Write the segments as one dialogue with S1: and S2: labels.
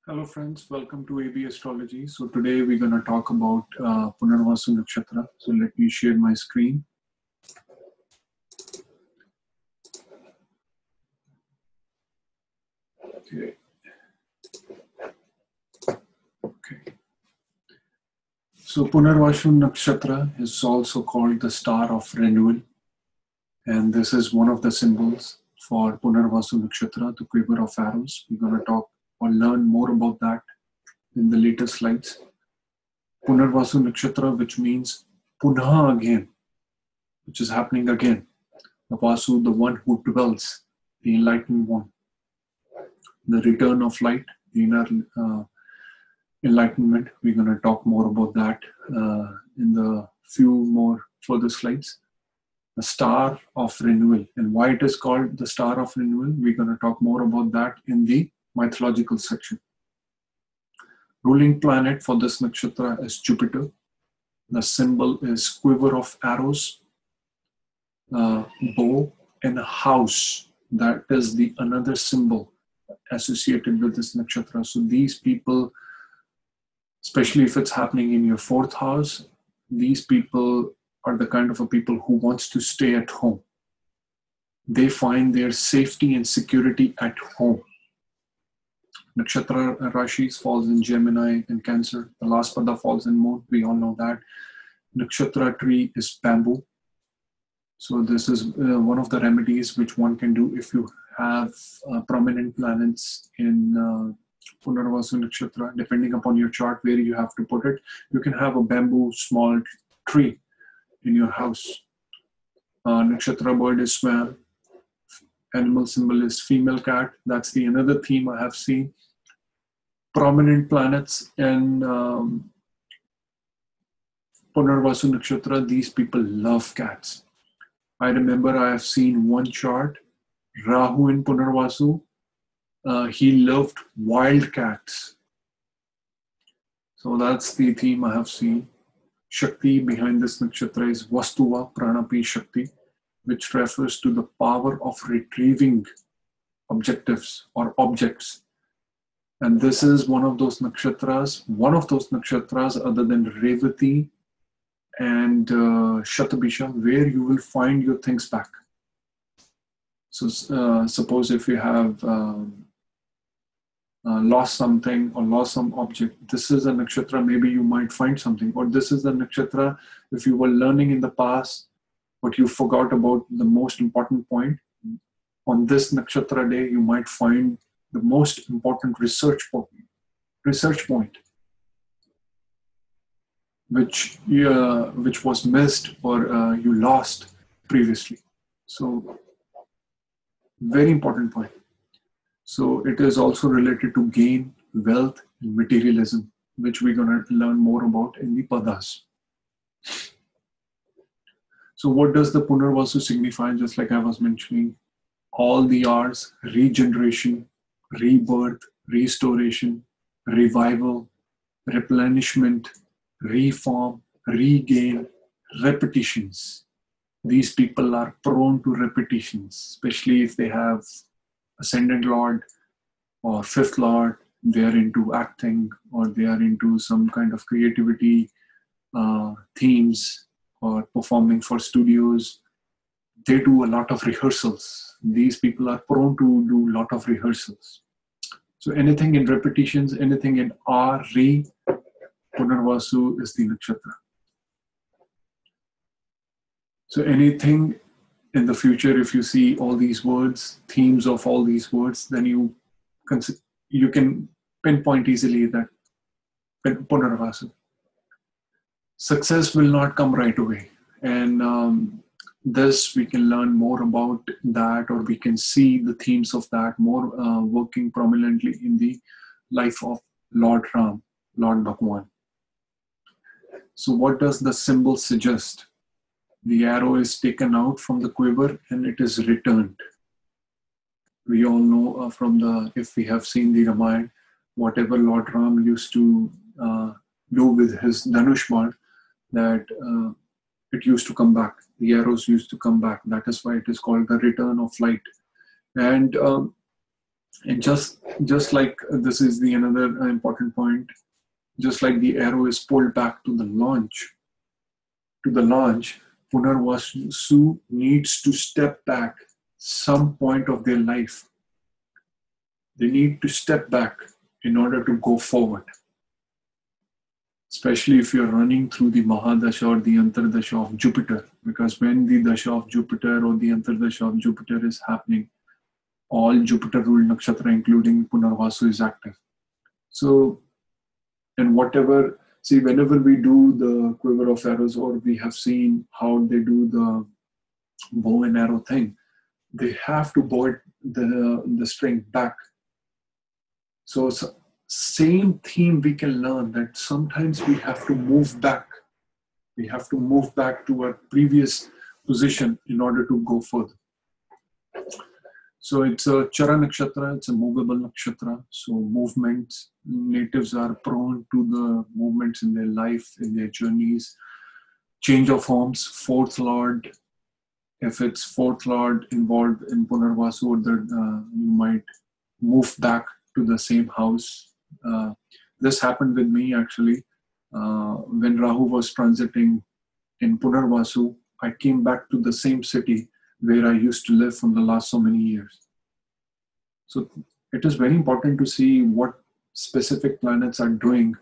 S1: Hello friends, welcome to AB Astrology. So today we're going to talk about Punarvasu Nakshatra. So let me share my screen. Okay. So Punarvasu Nakshatra is also called the star of renewal. And this is one of the symbols for Punarvasu Nakshatra, the quiver of arrows. We're going to talk or learn more about that in the later slides. Punarvasu Nakshatra, which means Punha again, which is happening again. The Vasu, the one who dwells, the enlightened one. The return of light, the inner enlightenment. We're going to talk more about that in the few more further slides. The star of renewal, and why it is called the star of renewal, we're going to talk more about that in the mythological section. Ruling planet for this nakshatra is Jupiter. The symbol is quiver of arrows, bow, and a house. That is the another symbol associated with this nakshatra. So these people, especially if it's happening in your fourth house, these people are the kind of a people who wants to stay at home. They find their safety and security at home. Nakshatra Rashis falls in Gemini and Cancer. The last pada falls in Moon. We all know that. Nakshatra tree is bamboo. So this is one of the remedies which one can do if you have prominent planets in Punarvasu Nakshatra. Depending upon your chart where you have to put it, you can have a bamboo small tree in your house. Nakshatra bird is swan. Animal symbol is female cat. That's the another theme I have seen. Prominent planets in Punarvasu Nakshatra, these people love cats. I remember I have seen one chart, Rahu in Punarvasu. He loved wild cats. So that's the theme I have seen. Shakti behind this nakshatra is Vastuva Pranapi Shakti, which refers to the power of retrieving objectives or objects. And this is one of those nakshatras other than Revati and Shatabisha, where you will find your things back. So suppose if you have lost something or lost some object, this is a nakshatra, maybe you might find something. Or this is a nakshatra, if you were learning in the past, but you forgot about the most important point, on this nakshatra day, you might find the most important research point, which was missed or you lost previously. So very important point. So it is also related to gain, wealth, and materialism, which we're going to learn more about in the padas. So what does the Punarvasu signify? Just like I was mentioning, all the R's: regeneration, rebirth, restoration, revival, replenishment, reform, regain, repetitions. These people are prone to repetitions, especially if they have ascendant lord or fifth lord. They are into acting or they are into some kind of creativity themes or performing for studios. They do a lot of rehearsals. These people are prone to do a lot of rehearsals. So anything in repetitions, anything in R, Re, Punarvasu is the nakshatra. So anything in the future, if you see all these words, themes of all these words, then you can pinpoint easily that Punarvasu. Success will not come right away. And this, we can learn more about that, or we can see the themes of that more working prominently in the life of Lord Ram, Lord Bhagwan. So what does the symbol suggest? The arrow is taken out from the quiver and it is returned. We all know if we have seen the Ramayana, whatever Lord Ram used to do with his Dhanushman, that it used to come back. The arrows used to come back. That is why it is called the return of light. And And just like this is the another important point, just like the arrow is pulled back to the launch, Punarvasu needs to step back some point of their life. They need to step back in order to go forward, especially if you're running through the Mahadasha or the Antardasha of Jupiter, because when the Dasha of Jupiter or the Antardasha of Jupiter is happening, all Jupiter ruled nakshatra, including Punarvasu, is active. So, and whatever, see, whenever we do the quiver of arrows, or we have seen how they do the bow and arrow thing, they have to bow the string back. So, same theme we can learn, that sometimes we have to move back. We have to move back to our previous position in order to go further. So it's a Chara nakshatra, it's a movable nakshatra. So movements, natives are prone to the movements in their life, in their journeys. Change of homes, fourth lord. If it's fourth lord involved in Punarvasu, you might move back to the same house. This happened with me actually. When Rahu was transiting in Punarvasu, I came back to the same city where I used to live from the last so many years. So it is very important to see what specific planets are doing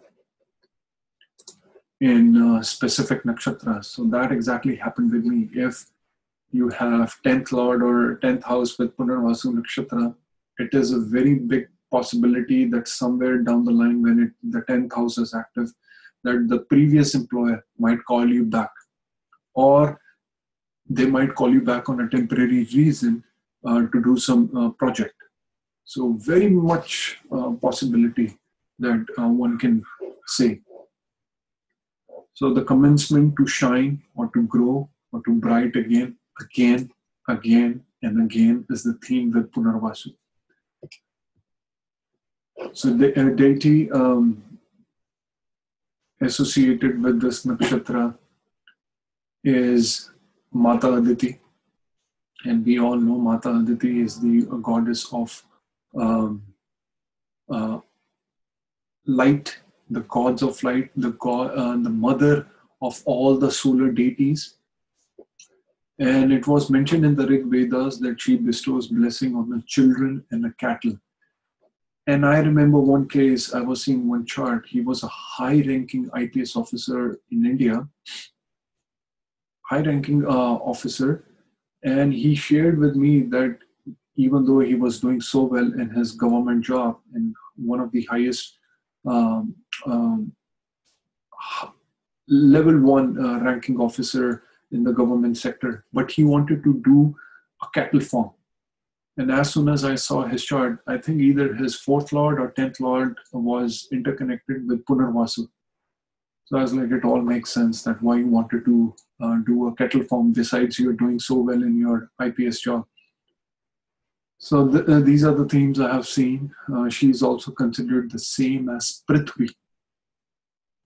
S1: in specific nakshatras. So that exactly happened with me. If you have 10th lord or 10th house with Punarvasu nakshatra, it is a very big possibility that somewhere down the line, when the 10th house is active, that the previous employer might call you back, or they might call you back on a temporary reason to do some project. So very much possibility that one can say. So the commencement to shine or to grow or to bright again, and again is the theme with Punarvasu. So the deity associated with this nakshatra is Mata Aditi. And we all know Mata Aditi is the goddess of light, the gods of light, the mother of all the solar deities. And it was mentioned in the Rig Vedas that she bestows blessing on the children and the cattle. And I remember one case, I was seeing one chart. He was a high-ranking IPS officer in India, high-ranking officer, and he shared with me that even though he was doing so well in his government job and one of the highest level 1 ranking officer in the government sector, but he wanted to do a cattle farm. And as soon as I saw his chart, I think either his 4th lord or 10th lord was interconnected with Punarvasu. So I was like, it all makes sense that why you wanted to do a cattle farm besides you're doing so well in your IPS job. So these are the themes I have seen. She's also considered the same as Prithvi,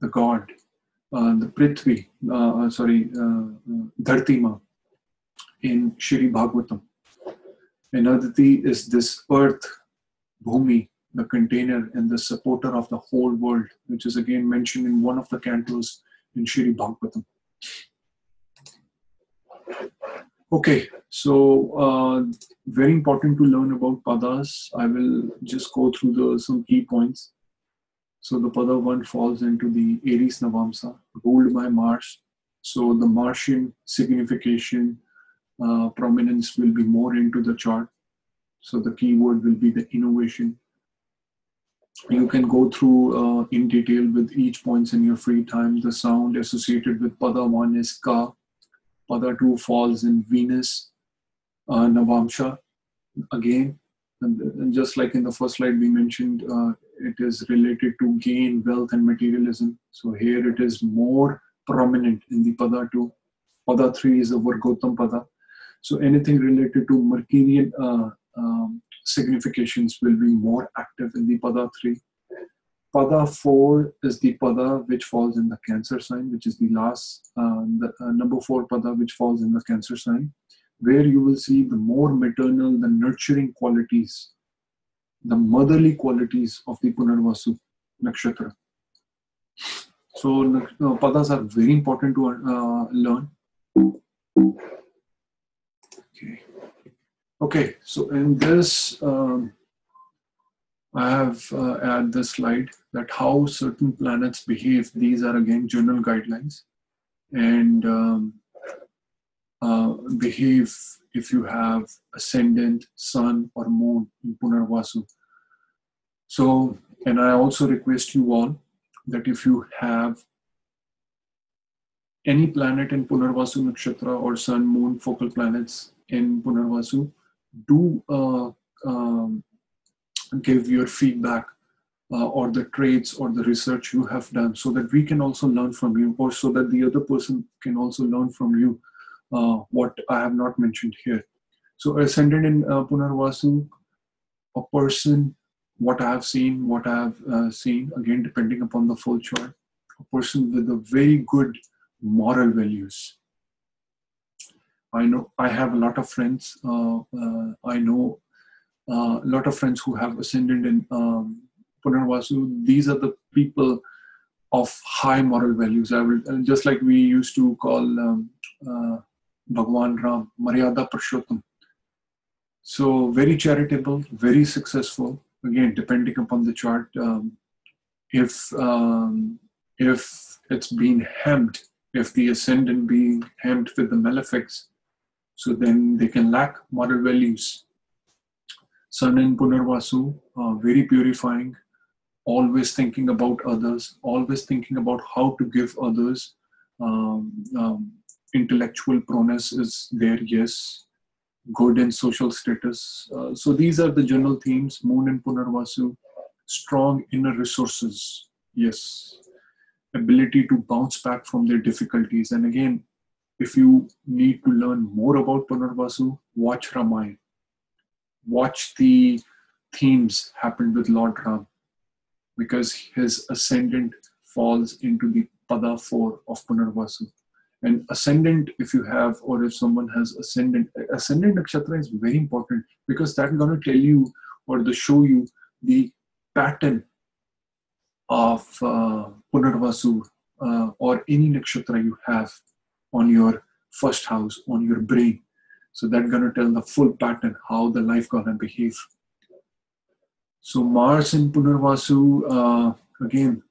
S1: the god. The Prithvi, Dhartima in Shri Bhagavatam. And Aditi is this earth, Bhumi, the container and the supporter of the whole world, which is again mentioned in one of the cantos in Shri Bhagavatam. Okay, so very important to learn about padas. I will just go through some key points. So the pada 1 falls into the Aries Navamsa, ruled by Mars. So the Martian signification, prominence will be more into the chart. So the keyword will be the innovation. You can go through in detail with each points in your free time. The sound associated with pada 1 is Ka. Pada 2 falls in Venus, Navamsha again. And just like in the first slide we mentioned, it is related to gain, wealth, and materialism. So here it is more prominent in the Pada 2. Pada 3 is a Vargotam Pada. So anything related to Mercurian significations will be more active in the Pada 3. Pada 4 is the Pada which falls in the Cancer sign, which is the last, number 4 Pada which falls in the Cancer sign, where you will see the more maternal, the nurturing qualities the motherly qualities of the Punarvasu nakshatra. So padas are very important to learn. Okay, so in this, I have added this slide that how certain planets behave. These are again general guidelines, and behave if you have ascendant, sun, or moon in Punarvasu. So, and I also request you all that if you have any planet in Punarvasu Nakshatra or sun, moon, focal planets in Punarvasu, do give your feedback or the traits or the research you have done, so that we can also learn from you, or so that the other person can also learn from you what I have not mentioned here. So ascendant in Punarvasu, a person, what I have seen, again, depending upon the full chart, a person with a very good moral values. I know I have a lot of friends. I know a lot of friends who have ascendant in Punarvasu. These are the people of high moral values. I will, just like we used to call Bhagwan Ram, Maryada Purushottam. So very charitable, very successful. Again, depending upon the chart, if it's been hemmed, if the ascendant being hemmed with the malefics, so then they can lack moral values. Sun in Punarvasu, very purifying, always thinking about others, always thinking about how to give others. Intellectual prowess is there, yes. Good in social status. So these are the general themes. Moon in Punarvasu, strong inner resources, yes. Ability to bounce back from their difficulties. And again, if you need to learn more about Punarvasu, watch Ramayana. Watch the themes happened with Lord Ram, because his ascendant falls into the Pada 4 of Punarvasu. And ascendant, if you have, or if someone has ascendant nakshatra is very important, because that's going to tell you or to show you the pattern of Punarvasu or any nakshatra you have on your first house, on your brain. So that's going to tell the full pattern, how the life going to behave. So Mars in Punarvasu, again,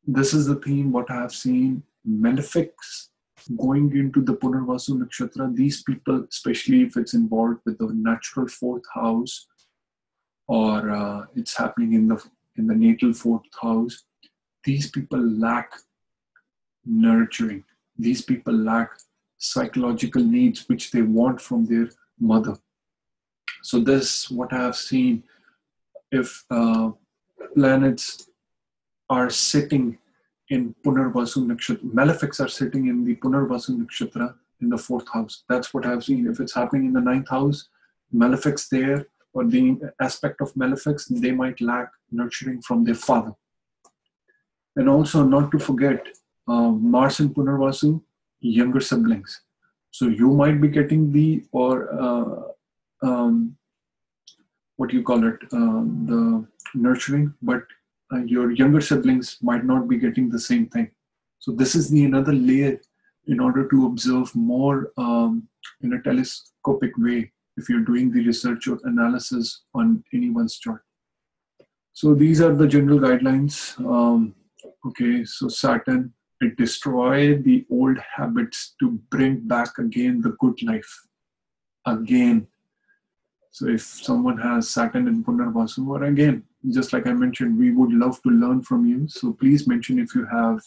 S1: this is the theme what I have seen. Malefics going into the Punarvasu nakshatra. These people, especially if it's involved with the natural fourth house, or it's happening in the natal fourth house, these people lack nurturing. These people lack psychological needs which they want from their mother. So this, what I have seen, if planets are sitting in Punarvasu nakshatra, malefics are sitting in the Punarvasu nakshatra in the fourth house. That's what I have seen. If it's happening in the ninth house, malefics there, or the aspect of malefics, they might lack nurturing from their father. And also, not to forget, Mars in Punarvasu, younger siblings. So you might be getting the, or what do you call it, the nurturing, but your younger siblings might not be getting the same thing. So this is the another layer in order to observe more in a telescopic way if you're doing the research or analysis on anyone's chart. So these are the general guidelines. Okay, so Saturn, it destroyed the old habits to bring back again the good life. Again. So if someone has Saturn in Punarvasu, or again, just like I mentioned, we would love to learn from you. So please mention if you have,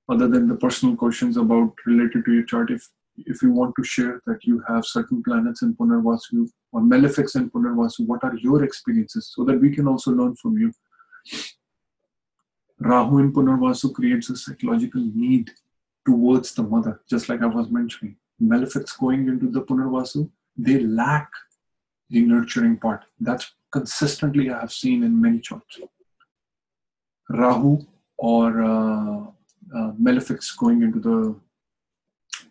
S1: other than the personal questions about related to your chart, if you want to share that you have certain planets in Punarvasu or malefics in Punarvasu, what are your experiences, so that we can also learn from you. Rahu in Punarvasu creates a psychological need towards the mother, just like I was mentioning. Malefics going into the Punarvasu, they lack the nurturing part. That's consistently I have seen in many charts. Rahu or malefics going into the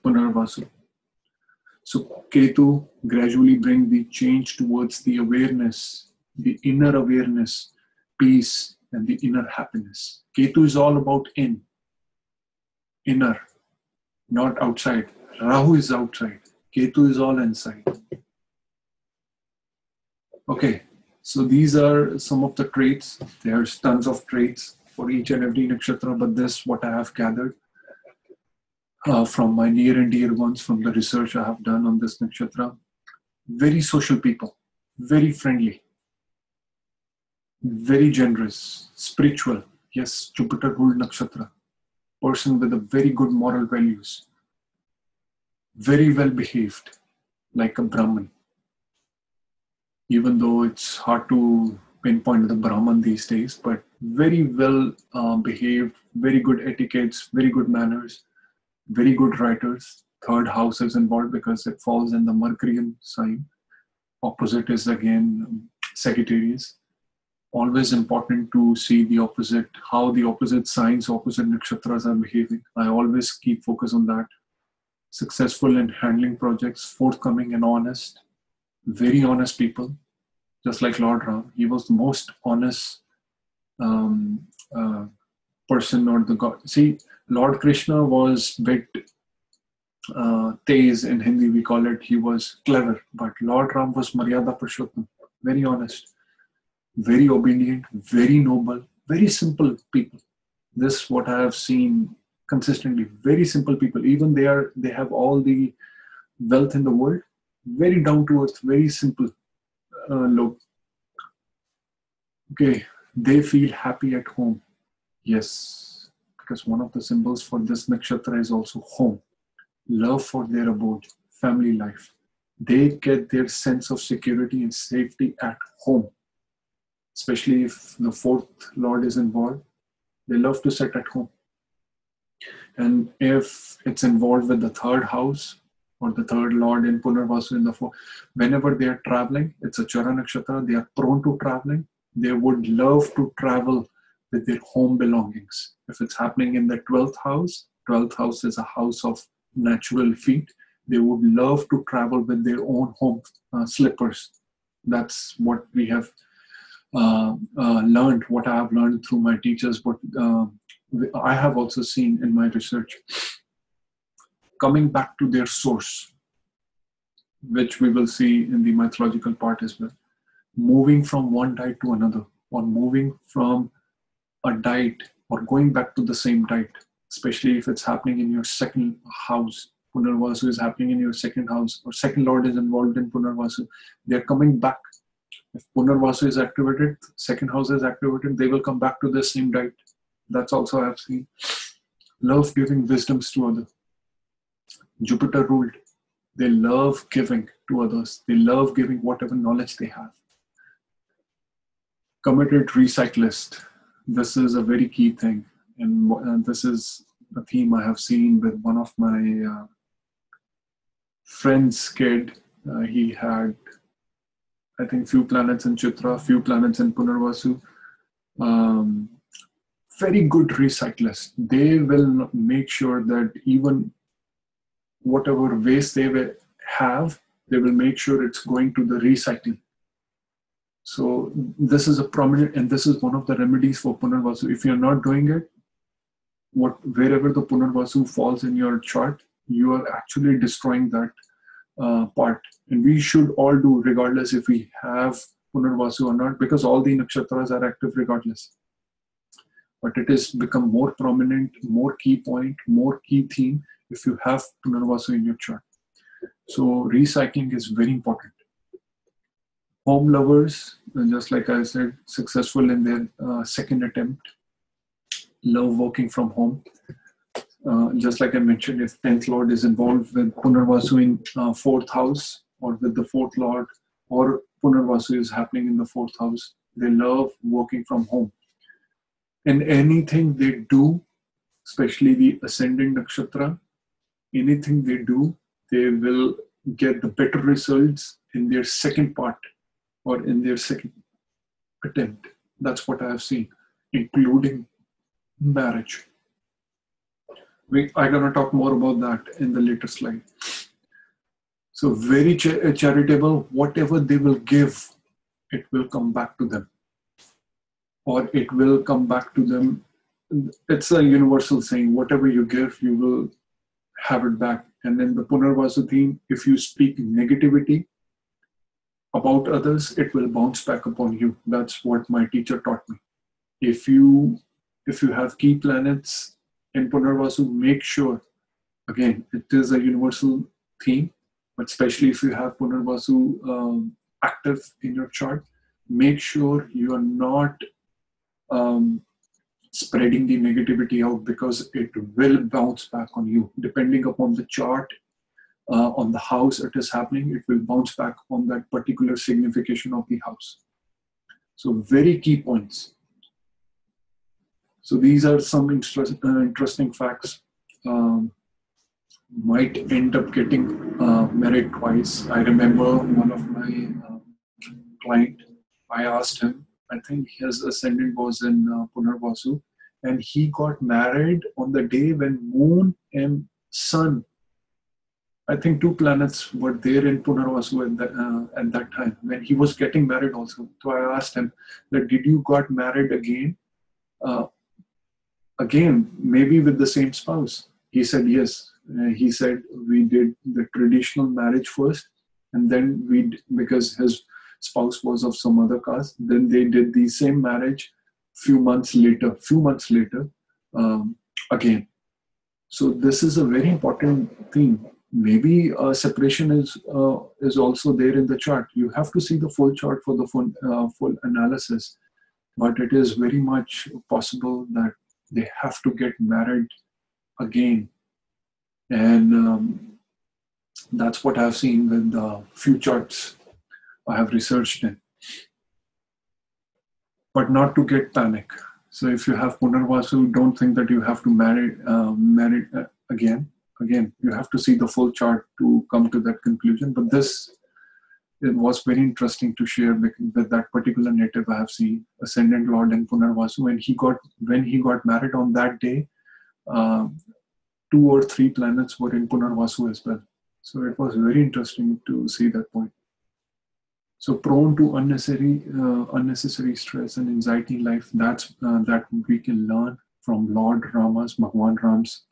S1: Punarvasu. So Ketu gradually bring the change towards the awareness the inner awareness, peace, and the inner happiness. Ketu is all about inner, not outside. Rahu is outside. Ketu is all inside. Okay, so these are some of the traits. There's tons of traits for each and every nakshatra, but this is what I have gathered from my near and dear ones, from the research I have done on this nakshatra. Very social people, very friendly, very generous, spiritual. Yes, Jupiter ruled nakshatra. Person with a very good moral values, very well behaved, like a Brahmin. Even though it's hard to pinpoint the Brahman these days, but very well behaved, very good etiquettes, very good manners, very good writers. Third house is involved because it falls in the Mercurian sign. Opposite is again Sagittarius. Always important to see the opposite, how the opposite signs, opposite nakshatras are behaving. I always keep focus on that. Successful in handling projects, forthcoming and honest, very honest people, just like Lord Ram. He was the most honest person, or the god. See, Lord Krishna was bit tez in Hindi, we call it. He was clever, but Lord Ram was Maryada Purushottam, very honest, very obedient, very noble, very simple people. This is what I have seen consistently. Very simple people. Even they have all the wealth in the world. Very down to earth, very simple. Low. Okay, they feel happy at home. Yes, because one of the symbols for this nakshatra is also home. Love for their abode, family life. They get their sense of security and safety at home. Especially if the fourth lord is involved, they love to sit at home. And if it's involved with the third house or the third lord in Punarvasu in the fourth, whenever they are traveling, it's a Chara nakshatra, they are prone to traveling. They would love to travel with their home belongings. If it's happening in the 12th house is a house of natural feet. They would love to travel with their own home slippers. That's what we have learned, what I have learned through my teachers, what I have also seen in my research. Coming back to their source, which we will see in the mythological part as well. Moving from one diet to another, or moving from a diet or going back to the same diet, especially if it's happening in your second house. Punarvasu is happening in your second house, or second lord is involved in Punarvasu. They're coming back. If Punarvasu is activated, second house is activated, they will come back to the same diet. That's also I have seen. Love giving wisdoms to others. Jupiter ruled. They love giving to others. They love giving whatever knowledge they have. Committed recyclist. This is a very key thing. And this is a theme I have seen with one of my friend's kid. He had, I think, few planets in Chitra, few planets in Punarvasu. Very good recyclists. They will make sure that even whatever waste they will have, they will make sure it's going to the recycling. So this is a prominent, and this is one of the remedies for Punarvasu. If you're not doing it, wherever the Punarvasu falls in your chart, you are actually destroying that part. And we should all do, regardless if we have Punarvasu or not, because all the nakshatras are active regardless. But it has become more prominent, more key point, more key theme if you have Punarvasu in your chart. So recycling is very important. Home lovers, just like I said, successful in their second attempt, love working from home. Just like I mentioned, if 10th Lord is involved with Punarvasu in 4th house, or with the 4th Lord, or Punarvasu is happening in the 4th house, they love working from home. And anything they do, especially the ascending nakshatra, anything they do, they will get the better results in their second part, or in their second attempt. That's what I have seen, including marriage. I'm going to talk more about that in the later slide. So very charitable, whatever they will give, it will come back to them, or it will come back to them. It's a universal saying, whatever you give, you will have it back. And then the Punarvasu theme, if you speak negativity about others, it will bounce back upon you. That's what my teacher taught me. If you have key planets in Punarvasu, make sure, again, it is a universal theme, but especially if you have Punarvasu active in your chart, make sure you are not spreading the negativity out, because it will bounce back on you. Depending upon the chart, on the house it is happening, it will bounce back on that particular signification of the house. So very key points. So these are some interesting facts. Might end up getting married twice. I remember one of my client, I asked him, I think his ascendant was in Punarvasu, and he got married on the day when moon and sun, I think two planets were there in Punarvasu at that time, when he was getting married also. So I asked him that, did you got married again? Again, maybe with the same spouse? He said, yes. He said, we did the traditional marriage first, and then because his spouse was of some other caste, then they did the same marriage few months later again. So this is a very important thing. Maybe separation is also there in the chart. You have to see the full chart for the full analysis, but it is very much possible that they have to get married again. And that's what I've seen with the few charts I have researched in. But not to get panic. So if you have Punarvasu, don't think that you have to marry again. Again, you have to see the full chart to come to that conclusion. But it was very interesting to share with that particular native I have seen, Ascendant Lord in Punarvasu. When he got married on that day, 2 or 3 planets were in Punarvasu as well. So it was very interesting to see that point. So prone to unnecessary stress and anxiety in life, that we can learn from Lord Rama's, Bhagwan Ram's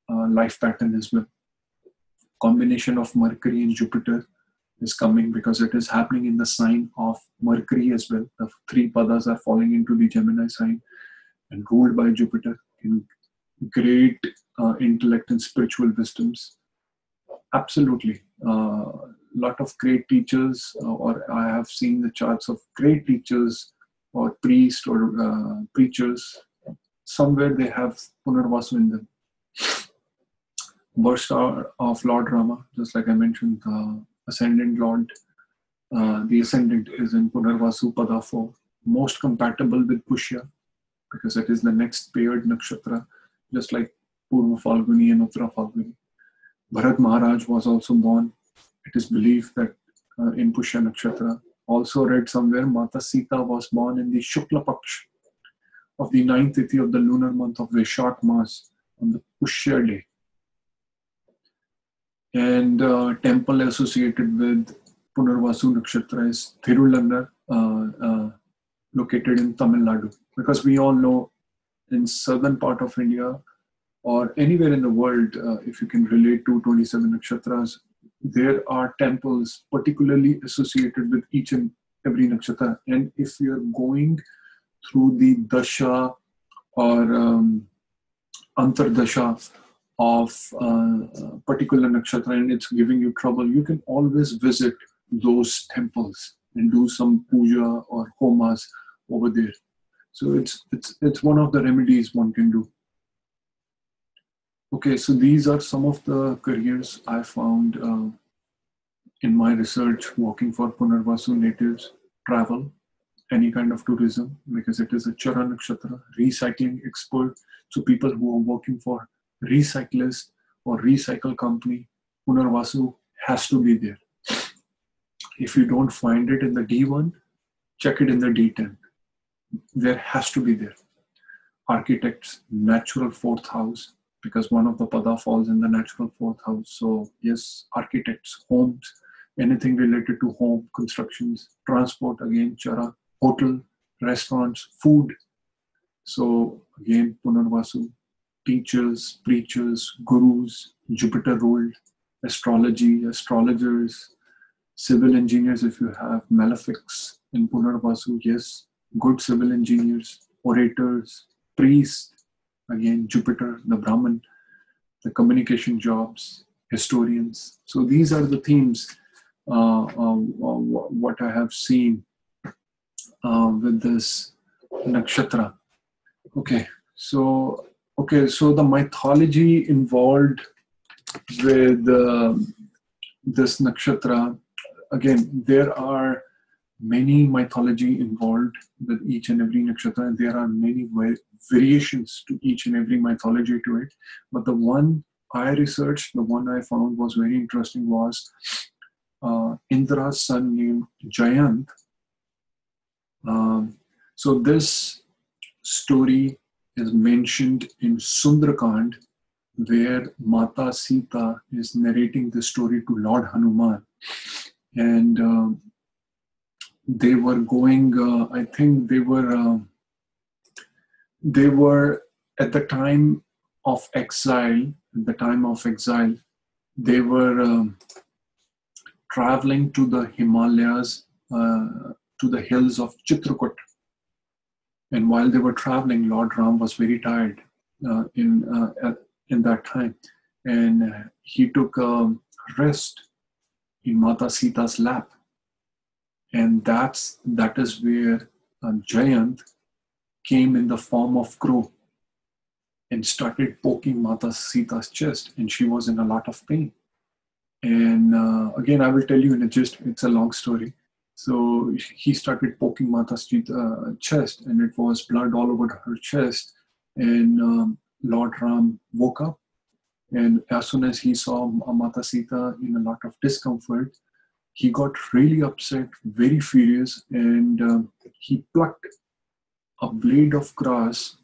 S1: life pattern as well. Combination of Mercury and Jupiter is coming because it is happening in the sign of Mercury as well. The 3 padas are falling into the Gemini sign and ruled by Jupiter in great intellect and spiritual wisdoms. Absolutely. Lot of great teachers, or I have seen the charts of great teachers or priests or preachers. Somewhere they have Punarvasu in them. Birth star of Lord Rama, just like I mentioned, the Ascendant Lord. The Ascendant is in Punarvasu Pada 4. Most compatible with Pushya, because it is the next paired nakshatra, just like Purva Falguni and Uttara Falguni. Bharat Maharaj was also born, it is believed, that in Pushya Nakshatra. Also read somewhere, Mata Sita was born in the Shukla Paksh of the 9th Tithi of the lunar month of Vaishak Mas on the Pushya day. And temple associated with Punarvasu Nakshatra is Thirulannar, located in Tamil Nadu. Because we all know in southern part of India or anywhere in the world, if you can relate to 27 nakshatras, there are temples particularly associated with each and every nakshatra. And if you're going through the dasha or antardasha of particular nakshatra and it's giving you trouble, you can always visit those temples and do some puja or homas over there. So it's one of the remedies one can do. Okay, so these are some of the careers I found in my research working for Punarvasu natives. Travel, any kind of tourism, because it is a Chara Nakshatra, recycling expert. So people who are working for recyclist or recycle company, Punarvasu has to be there. If you don't find it in the D1, check it in the D10. There has to be there. Architects, natural 4th house, because one of the pada falls in the natural 4th house. So yes, architects, homes, anything related to home, constructions, transport, again, Chara, hotel, restaurants, food. So again, Punarvasu, teachers, preachers, gurus, Jupiter ruled, astrology, astrologers, civil engineers, if you have malefics in Punarvasu, yes, good civil engineers, orators, priests, again, Jupiter, the Brahman, the communication jobs, historians. So these are the themes, what I have seen with this nakshatra. Okay, so the mythology involved with this nakshatra. Again, there are many mythology involved with each and every nakshatra, and there are many variations to each and every mythology to it. But the one I researched, the one I found was very interesting was Indra's son named Jayant. So this story is mentioned in Sundarakand, where Mata Sita is narrating the story to Lord Hanuman. And they were going, I think they were at the time of exile, they were traveling to the Himalayas, to the hills of Chitrakoot. And while they were traveling, Lord Ram was very tired in that time. And he took a rest in Mata Sita's lap. And that is where Jayant came in the form of crow and started poking Mata Sita's chest, and she was in a lot of pain. And again, I will tell you in a gist, it's a long story. So he started poking Mata's chest, and it was blood all over her chest. And Lord Ram woke up, and as soon as he saw Mata Sita in a lot of discomfort, he got really upset, very furious, and he plucked a blade of grass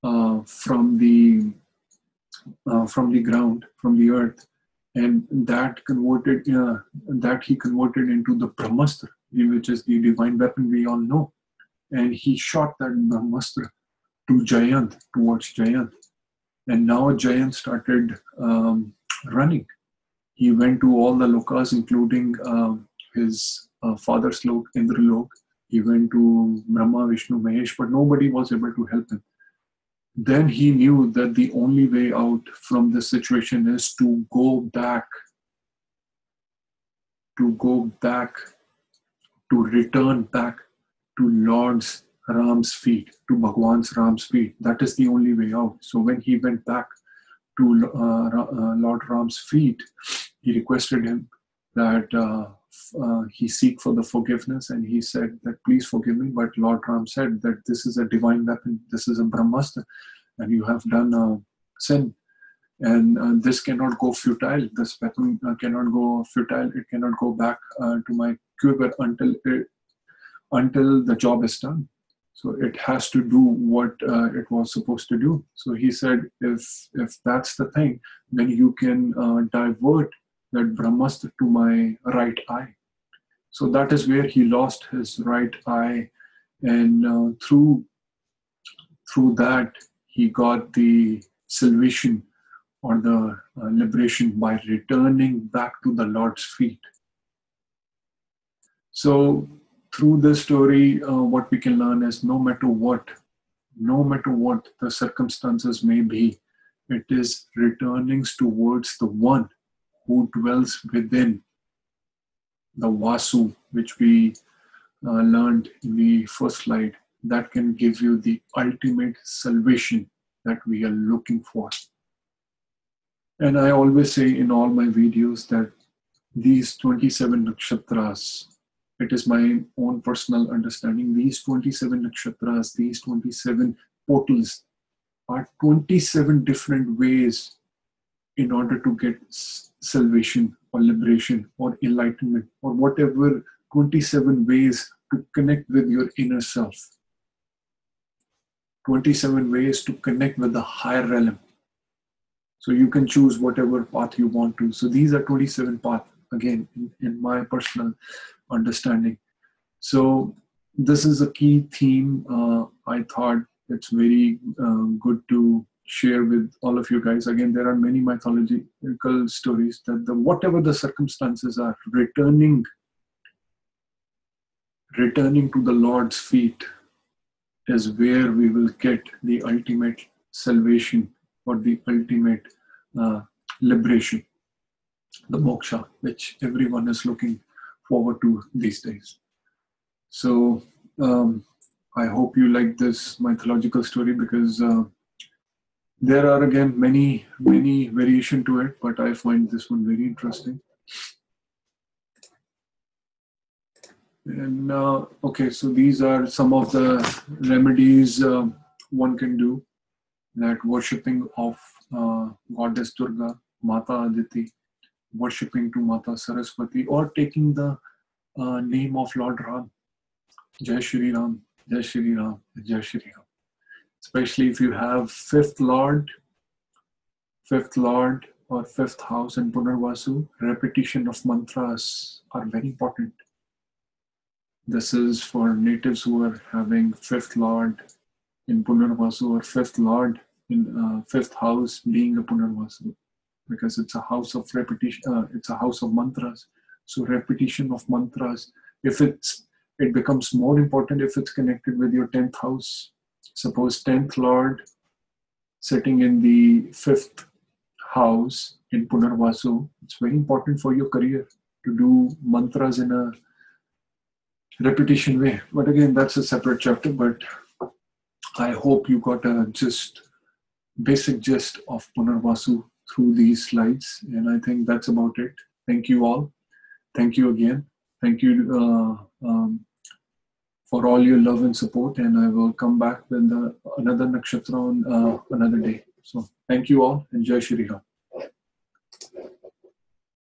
S1: from the ground, from the earth, and that he converted into the Brahmastra, which is the divine weapon we all know. And he shot that Brahmastra towards Jayant. And now Jayant started running. He went to all the lokas, including his father's lok, Indralok. He went to Brahma, Vishnu, Mahesh, but nobody was able to help him. Then he knew that the only way out from this situation is to go back, to return back to Lord's Ram's feet, to Bhagwan's Ram's feet. That is the only way out. So when he went back to Lord Ram's feet, he requested him that he seek for the forgiveness, and he said that please forgive me. But Lord Ram said that this is a divine weapon, this is a Brahmastra, and you have done a sin, and this cannot go futile. This weapon cannot go futile. It cannot go back to my quiver until the job is done. So it has to do what it was supposed to do. So he said, if that's the thing, then you can divert that Brahmastra to my right eye. So that is where he lost his right eye, and through that he got the salvation or the liberation by returning back to the Lord's feet. So through this story, what we can learn is no matter what the circumstances may be, it is returning towards the one who dwells within the Vasu, which we learned in the first slide, that can give you the ultimate salvation that we are looking for. And I always say in all my videos that these 27 nakshatras, it is my own personal understanding, these 27 nakshatras, these 27 portals are 27 different ways in order to get salvation or liberation or enlightenment or whatever, 27 ways to connect with your inner self. 27 ways to connect with the higher realm. So you can choose whatever path you want to. So these are 27 paths. again, in my personal understanding. So this is a key theme. I thought it's very good to share with all of you guys. Again, there are many mythological stories that whatever the circumstances are, returning to the Lord's feet is where we will get the ultimate salvation or the ultimate liberation, the moksha, which everyone is looking forward to these days. So I hope you like this mythological story, because there are again many variation to it, but I find this one very interesting. And okay, so these are some of the remedies one can do. That worshipping of Goddess Durga, Mata Aditi, worshipping to Mata Saraswati, or taking the name of Lord Ram, Jai Shri Ram, Jai Shri Ram, Jai Shri Ram. Especially if you have fifth Lord or fifth house in Punarvasu, repetition of mantras are very important. This is for natives who are having fifth Lord in Punarvasu or fifth Lord in fifth house being a Punarvasu, because it's a house of repetition. It's a house of mantras. So repetition of mantras, it becomes more important if it's connected with your 10th house. Suppose 10th Lord sitting in the 5th house in Punarvasu, it's very important for your career to do mantras in a repetition way. But again, that's a separate chapter. But I hope you got a basic gist of Punarvasu through these slides. And I think that's about it. Thank you all. Thank you again. Thank you for all your love and support. And I will come back with another nakshatra on another day. So thank you all, and Jai Shri Ram.